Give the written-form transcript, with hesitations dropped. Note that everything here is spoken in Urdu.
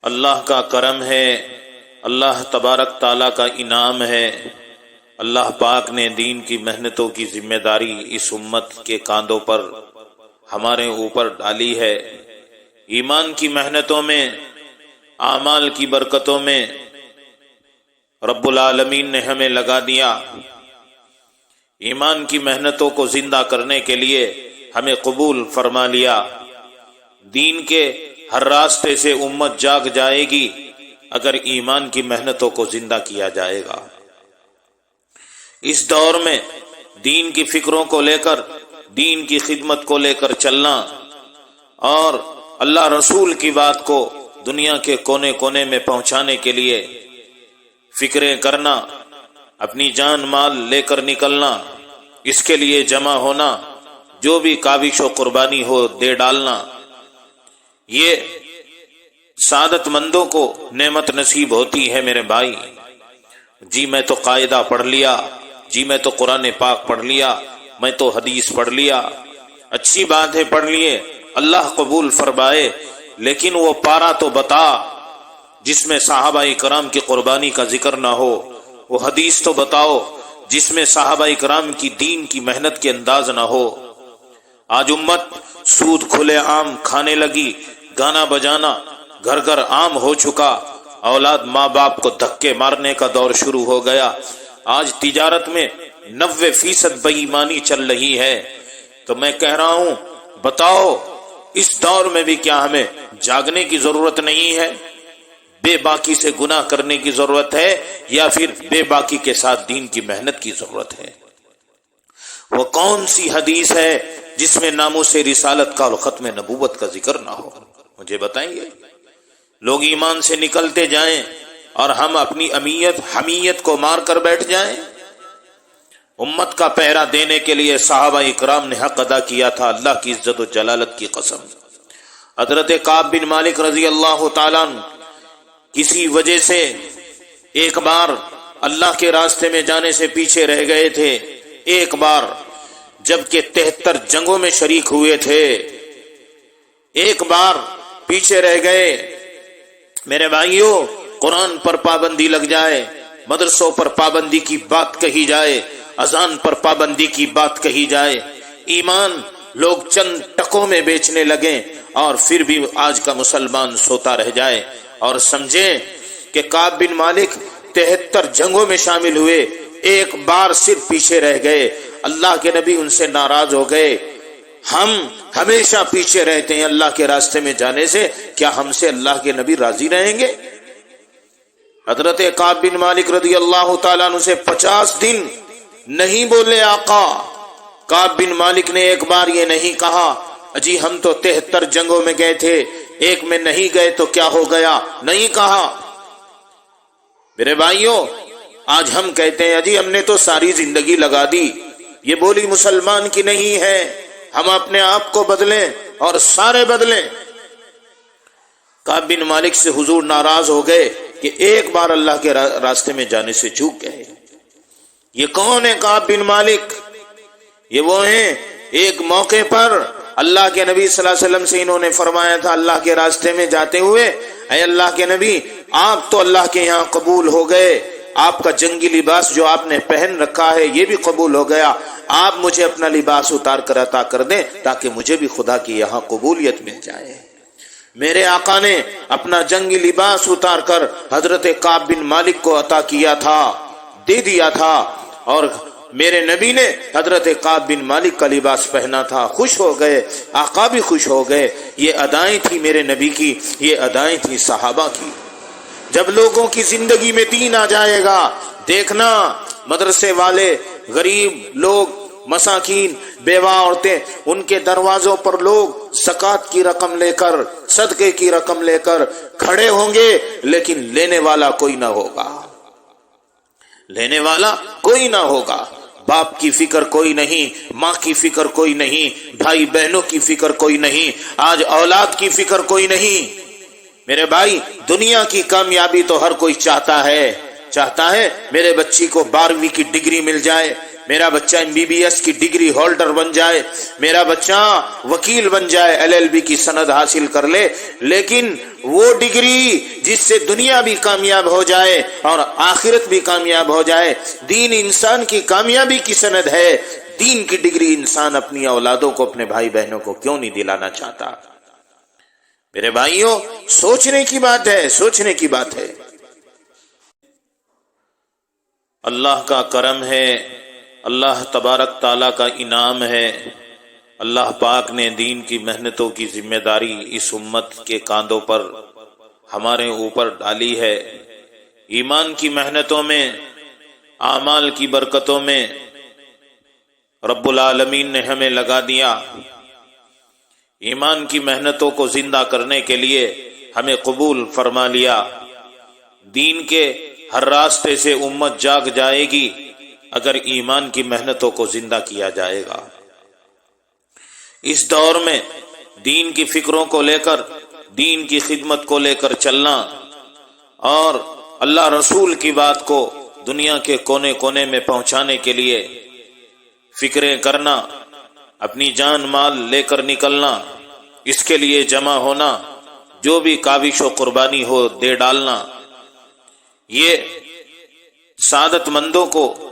اللہ کا کرم ہے، اللہ تبارک تعالیٰ کا انعام ہے۔ اللہ پاک نے دین کی محنتوں کی ذمہ داری اس امت کے کاندھوں پر ہمارے اوپر ڈالی ہے۔ ایمان کی محنتوں میں، اعمال کی برکتوں میں رب العالمین نے ہمیں لگا دیا۔ ایمان کی محنتوں کو زندہ کرنے کے لیے ہمیں قبول فرما لیا۔ دین کے ہر راستے سے امت جاگ جائے گی اگر ایمان کی محنتوں کو زندہ کیا جائے گا۔ اس دور میں دین کی فکروں کو لے کر، دین کی خدمت کو لے کر چلنا اور اللہ رسول کی بات کو دنیا کے کونے کونے میں پہنچانے کے لیے فکریں کرنا، اپنی جان مال لے کر نکلنا، اس کے لیے جمع ہونا، جو بھی کاوش و قربانی ہو دے ڈالنا، یہ سعادت مندوں کو نعمت نصیب ہوتی ہے میرے بھائی۔ جی میں تو قاعدہ پڑھ لیا، جی میں تو قرآن پاک پڑھ لیا، میں تو حدیث پڑھ لیا، اچھی بات ہے پڑھ لیے، اللہ قبول فرمائے، لیکن وہ پارا تو بتا جس میں صحابہ کرام کی قربانی کا ذکر نہ ہو، وہ حدیث تو بتاؤ جس میں صحابہ کرام کی دین کی محنت کے انداز نہ ہو۔ آج امت سود کھلے عام کھانے لگی، گانا بجانا گھر گھر عام ہو چکا، اولاد ماں باپ کو دھکے مارنے کا دور شروع ہو گیا۔ آج تجارت میں 90% بے ایمانی چل رہی ہے۔ تو میں کہہ رہا ہوں، بتاؤ اس دور میں بھی کیا ہمیں جاگنے کی ضرورت نہیں ہے؟ بے باکی سے گناہ کرنے کی ضرورت ہے یا پھر بے باکی کے ساتھ دین کی محنت کی ضرورت ہے؟ وہ کون سی حدیث ہے جس میں ناموس رسالت کا اور ختم نبوت کا ذکر نہ ہو؟ مجھے بتائیں گے؟ لوگ ایمان سے نکلتے جائیں اور ہم اپنی حمیت کو مار کر بیٹھ جائیں۔ امت کا پہرا دینے کے لیے صحابہ اکرام نے حق ادا کیا تھا، اللہ کی عزت و جلالت کی قسم۔ حضرت کعب بن مالک رضی اللہ تعالیٰ عنہ کسی وجہ سے ایک بار اللہ کے راستے میں جانے سے پیچھے رہ گئے تھے، ایک بار جبکہ 73 جنگوں میں شریک ہوئے تھے، ایک بار پیچھے رہ گئے۔ میرے بھائیوں، قرآن پر پابندی لگ جائے، مدرسوں پر پابندی کی بات کہی جائے، اذان پر پابندی کی بات کہی جائے، ایمان لوگ چند ٹکوں میں بیچنے لگیں اور پھر بھی آج کا مسلمان سوتا رہ جائے اور سمجھیں کہ کعب بن مالک 73 جنگوں میں شامل ہوئے، ایک بار صرف پیچھے رہ گئے، اللہ کے نبی ان سے ناراض ہو گئے۔ ہم ہمیشہ پیچھے رہتے ہیں اللہ کے راستے میں جانے سے، کیا ہم سے اللہ کے نبی راضی رہیں گے؟ حضرت کعب بن مالک رضی اللہ تعالیٰ عنہ سے 50 دن نہیں بولے آقا۔ کعب بن مالک نے ایک بار یہ نہیں کہا جی ہم تو 73 جنگوں میں گئے تھے، ایک میں نہیں گئے تو کیا ہو گیا، نہیں کہا۔ میرے بھائیوں، آج ہم کہتے ہیں جی ہم نے تو ساری زندگی لگا دی، یہ بولی مسلمان کی نہیں ہے۔ ہم اپنے آپ کو بدلیں اور سارے بدلیں۔ کعب بن مالک سے حضور ناراض ہو گئے کہ ایک بار اللہ کے راستے میں جانے سے چوک گئے۔ یہ کون ہے کعب بن مالک؟ یہ وہ ہیں ایک موقع پر اللہ کے نبی صلی اللہ علیہ وسلم سے انہوں نے فرمایا تھا اللہ کے راستے میں جاتے ہوئے، اے اللہ کے نبی آپ تو اللہ کے یہاں قبول ہو گئے، آپ کا جنگی لباس جو آپ نے پہن رکھا ہے یہ بھی قبول ہو گیا، آپ مجھے اپنا لباس اتار کر عطا کر دیں تاکہ مجھے بھی خدا کی یہاں قبولیت مل جائے۔ میرے آقا نے اپنا جنگی لباس اتار کر حضرت کعب بن مالک کو عطا کیا تھا، دے دیا تھا، اور میرے نبی نے حضرت کعب بن مالک کا لباس پہنا تھا، خوش ہو گئے، آقا بھی خوش ہو گئے۔ یہ ادائیں تھی میرے نبی کی، یہ ادائیں تھی صحابہ کی۔ جب لوگوں کی زندگی میں دین آ جائے گا، دیکھنا مدرسے والے، غریب لوگ، مساکین، بیوہ عورتیں، ان کے دروازوں پر لوگ زکوٰۃ کی رقم لے کر، صدقے کی رقم لے کر کھڑے ہوں گے، لیکن لینے والا کوئی نہ ہوگا، لینے والا کوئی نہ ہوگا۔ باپ کی فکر کوئی نہیں، ماں کی فکر کوئی نہیں، بھائی بہنوں کی فکر کوئی نہیں، آج اولاد کی فکر کوئی نہیں۔ میرے بھائی، دنیا کی کامیابی تو ہر کوئی چاہتا ہے میرے بچی کو 12ویں کی ڈگری مل جائے، میرا بچہ MBBS کی ڈگری ہولڈر بن جائے، میرا بچہ وکیل بن جائے، LLB کی سند حاصل کر لے، لیکن وہ ڈگری جس سے دنیا بھی کامیاب ہو جائے اور آخرت بھی کامیاب ہو جائے، دین انسان کی کامیابی کی سند ہے، دین کی ڈگری انسان اپنی اولادوں کو، اپنے بھائی بہنوں کو کیوں نہیں دلانا چاہتا؟ میرے بھائیوں، سوچنے کی بات ہے، سوچنے کی بات ہے۔ اللہ کا کرم ہے، اللہ تبارک تعالیٰ کا انعام ہے، اللہ پاک نے دین کی محنتوں کی ذمہ داری اس امت کے کاندھوں پر ہمارے اوپر ڈالی ہے۔ ایمان کی محنتوں میں، اعمال کی برکتوں میں رب العالمین نے ہمیں لگا دیا۔ ایمان کی محنتوں کو زندہ کرنے کے لیے ہمیں قبول فرما لیا۔ دین کے ہر راستے سے امت جاگ جائے گی اگر ایمان کی محنتوں کو زندہ کیا جائے گا۔ اس دور میں دین کی فکروں کو لے کر، دین کی خدمت کو لے کر چلنا اور اللہ رسول کی بات کو دنیا کے کونے کونے میں پہنچانے کے لیے فکریں کرنا، اپنی جان مال لے کر نکلنا، اس کے لیے جمع ہونا، جو بھی کاوش و قربانی ہو دے ڈالنا، یہ سعادت مندوں کو